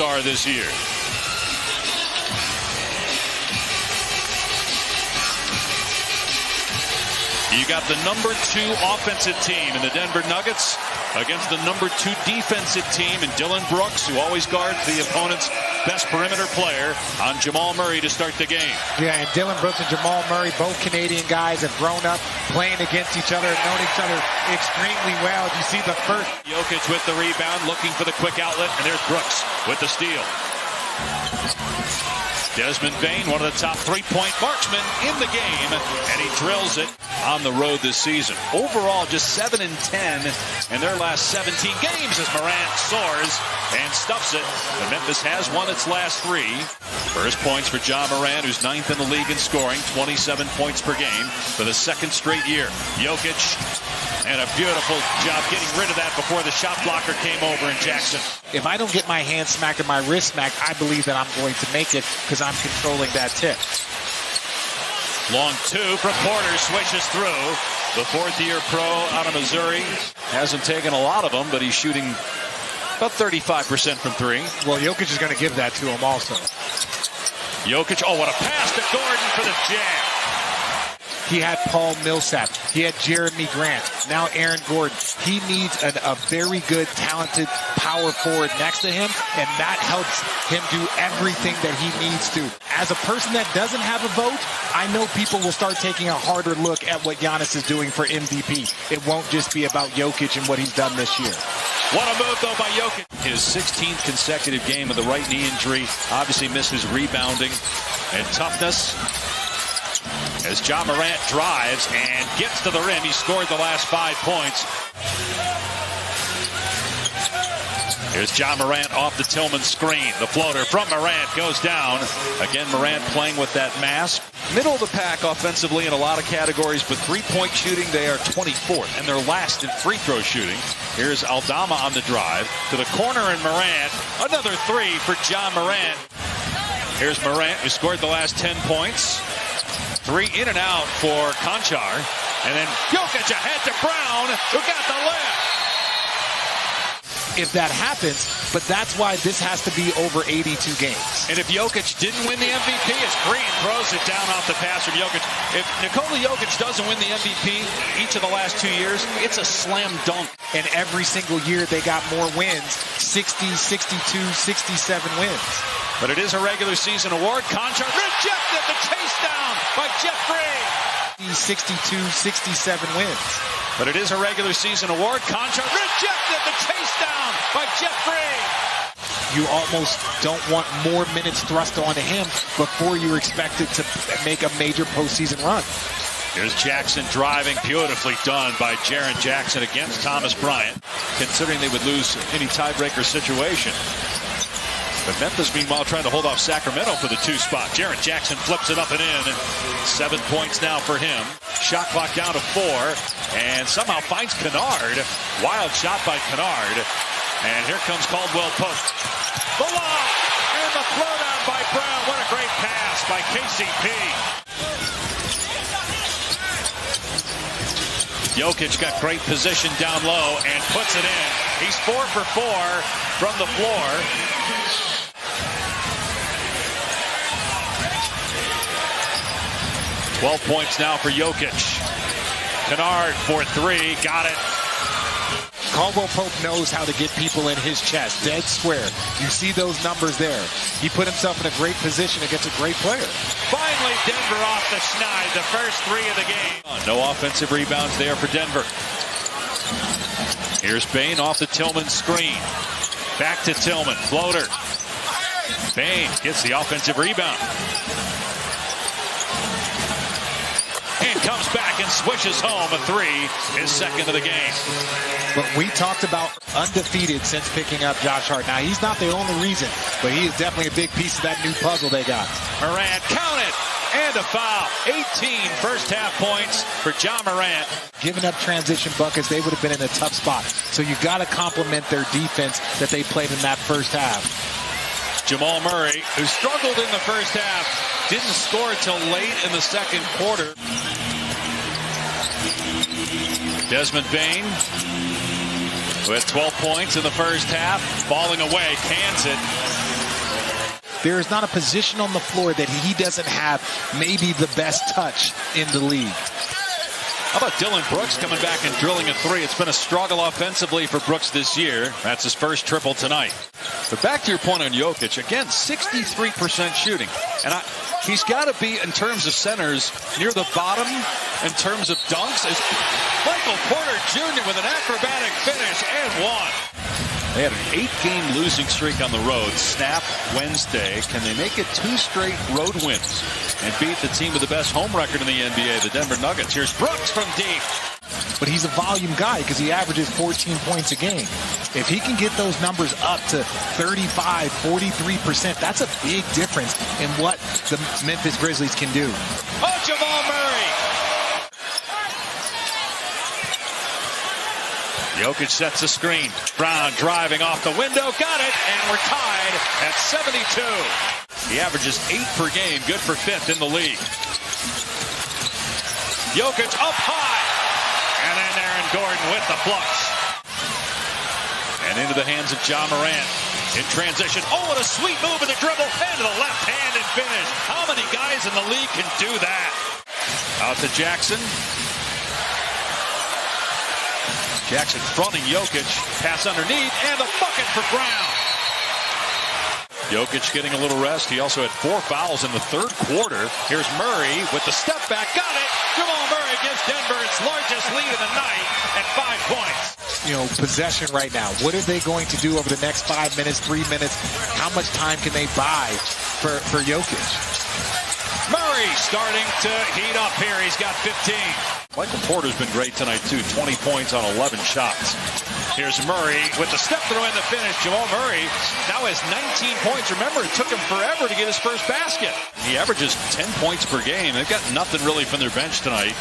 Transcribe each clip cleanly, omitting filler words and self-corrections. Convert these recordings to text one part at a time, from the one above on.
All-Star this year. You got the number 2 offensive team in the Denver Nuggets against the number 2 defensive team in Dylan Brooks, who always guards the opponent's best perimeter player, on Jamal Murray to start the game. Yeah, and Dylan Brooks and Jamal Murray, both Canadian guys, have grown up playing against each other and known each other extremely well. You see the first. Jokic with the rebound, looking for the quick outlet, and there's Brooks with the steal. Desmond Bane, one of the top 3-point marksmen in the game, and he drills it on the road this season. Overall, just 7-10 in their last 17 games as Morant soars and stuffs it. And Memphis has won its last 3. First points for Ja Morant, who's 9th in the league in scoring, 27 points per game for the 2nd straight year. Jokic, and a beautiful job getting rid of that before the shot blocker came over in Jackson. If I don't get my hand smacked or my wrist smacked, I believe that I'm going to make it because I'm controlling that tip. Long 2 from Porter, swishes through. The 4th-year pro out of Missouri hasn't taken a lot of them, but he's shooting about 35% from 3. Well, Jokic is going to give that to him also. Jokic, oh, what a pass to Gordon for the jam. He had Paul Millsap. He had Jeremy Grant. Now Aaron Gordon. He needs a very good, talented power forward next to him, and that helps him do everything that he needs to. As a person that doesn't have a vote, I know people will start taking a harder look at what Giannis is doing for MVP. It won't just be about Jokic and what he's done this year. What a move, though, by Jokic. His 16th consecutive game with the right knee injury. Obviously misses rebounding and toughness. As Ja Morant drives and gets to the rim, he scored the last 5 points. Here's Ja Morant off the Tillman screen. The floater from Morant goes down. Again, Morant playing with that mask. Middle of the pack offensively in a lot of categories, but 3-point shooting, they are 24th, and they're last in free throw shooting. Here's Aldama on the drive to the corner, and Morant. Another 3 for Ja Morant. Here's Morant, who scored the last 10 points. 3 in and out for Conchar. And then Jokic ahead to Brown, who got the lift. If that happens, but that's why this has to be over 82 games. And if Jokic didn't win the MVP, as Green throws it down off the pass from Jokic. If Nikola Jokic doesn't win the MVP each of the last 2 years, it's a slam dunk. And every single year they got more wins, 60, 62, 67 wins. But it is a regular season award. Conchar rejected the chase down by Jeff Green. 62, 67 wins. But it is a regular season award. Conchar rejected the chase down by Jeff Green. You almost don't want more minutes thrust onto him before you're expected to make a major postseason run. Here's Jackson driving, beautifully done by Jaren Jackson against Thomas Bryant, considering they would lose any tiebreaker situation. But Memphis, meanwhile, trying to hold off Sacramento for the 2 spot. Jaren Jackson flips it up and in. 7 points now for him. Shot clock down to 4. And somehow finds Kennard. Wild shot by Kennard. And here comes Caldwell Pope. The lob! And the throwdown by Brown. What a great pass by KCP. Jokic got great position down low and puts it in. He's 4 for 4 from the floor. 12 points now for Jokic. Kennard for 3, got it. Caldwell Pope knows how to get people in his chest, dead square. You see those numbers there. He put himself in a great position against a great player. Finally, Denver off the schneid, the first 3 of the game. No offensive rebounds there for Denver. Here's Bane off the Tillman screen. Back to Tillman, floater. Bane gets the offensive rebound. And comes back and swishes home a 3, his 2nd of the game. But we talked about undefeated since picking up Josh Hart. Now, he's not the only reason, but he is definitely a big piece of that new puzzle they got. Morant, count it, and a foul. 18 first-half points for Ja Morant. Giving up transition buckets, they would have been in a tough spot. So you got to compliment their defense that they played in that first half. Jamal Murray, who struggled in the first half, didn't score till late in the 2nd quarter. Desmond Bane, who had 12 points in the first half, falling away, cans it. There is not a position on the floor that he doesn't have maybe the best touch in the league. How about Dylan Brooks coming back and drilling a three? It's been a struggle offensively for Brooks this year. That's his first triple tonight. But back to your point on Jokic, again, 63% shooting. And he's got to be, in terms of centers, near the bottom in terms of dunks. As Michael Porter Jr. with an acrobatic finish and one. They had an 8-game losing streak on the road. Snap Wednesday. Can they make it 2 straight road wins and beat the team with the best home record in the NBA, the Denver Nuggets? Here's Brooks from deep. But he's a volume guy because he averages 14 points a game. If he can get those numbers up to 35, 43%, that's a big difference in what the Memphis Grizzlies can do. Oh, Jamal Murray. Jokic sets the screen. Brown driving off the window. Got it. And we're tied at 72. He averages 8 per game. Good for 5th in the league. Jokic up high. And then Aaron Gordon with the flush. And into the hands of Ja Morant. In transition. Oh, what a sweet move in the dribble. And to the left hand and finish. How many guys in the league can do that? Out to Jackson. Jackson fronting Jokic, pass underneath, and the bucket for Brown. Jokic getting a little rest. He also had 4 fouls in the third quarter. Here's Murray with the step back. Got it! Jamal Murray gives Denver its largest lead of the night at 5 points. You know, possession right now. What are they going to do over the next 5 minutes, 3 minutes? How much time can they buy for Jokic? Murray starting to heat up here. He's got 15. Michael Porter's been great tonight, too. 20 points on 11 shots. Here's Murray with the step through and the finish. Jamal Murray now has 19 points. Remember, it took him forever to get his first basket. He averages 10 points per game. They've got nothing really from their bench tonight.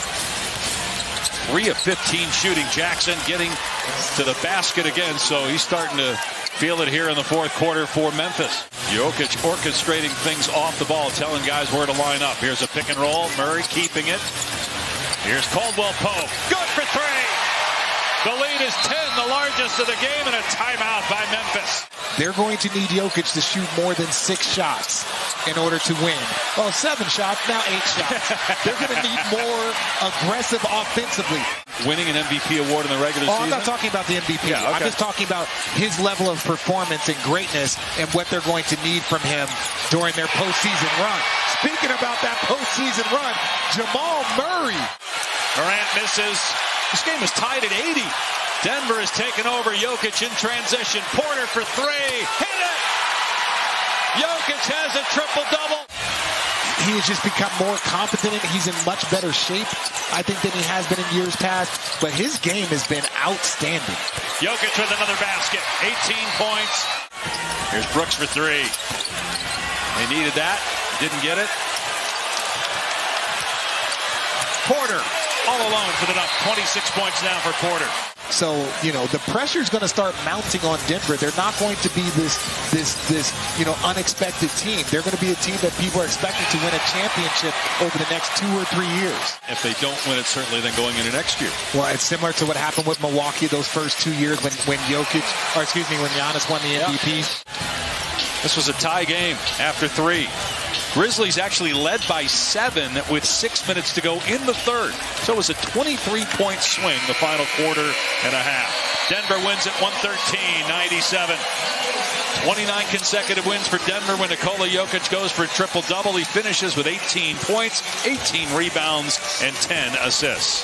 3 of 15 shooting. Jackson getting to the basket again, so he's starting to feel it here in the fourth quarter for Memphis. Jokic orchestrating things off the ball, telling guys where to line up. Here's a pick and roll. Murray keeping it. Here's Caldwell Pope. Good for 3. The lead is 10, the largest of the game, and a timeout by Memphis. They're going to need Jokic to shoot more than 6 shots in order to win. Well, 7 shots, now 8 shots. They're going to need more aggressive offensively. Winning an MVP award in the regular season? I'm not talking about the MVP. Yeah, okay. I'm just talking about his level of performance and greatness and what they're going to need from him during their postseason run. Speaking about that postseason run, Jamal Murray. Morant misses. This game is tied at 80. Denver has taken over. Jokic in transition. Porter for 3. Hit it! Jokic has a triple-double. He has just become more competent. He's in much better shape, I think, than he has been in years past. But his game has been outstanding. Jokic with another basket. 18 points. Here's Brooks for 3. They needed that. Didn't get it. Porter all alone for the Nuggets. 26 points now for Porter. So, you know, the pressure is going to start mounting on Denver. They're not going to be this unexpected team. They're going to be a team that people are expecting to win a championship over the next 2 or 3 years. If they don't win it, certainly then going into next year. Well, it's similar to what happened with Milwaukee those first 2 years when Giannis won the MVP. This was a tie game after 3. Grizzlies actually led by 7 with 6 minutes to go in the third. So it was a 23-point swing the final quarter and a half. Denver wins at 113-97. 29 consecutive wins for Denver when Nikola Jokic goes for a triple-double. He finishes with 18 points, 18 rebounds, and 10 assists.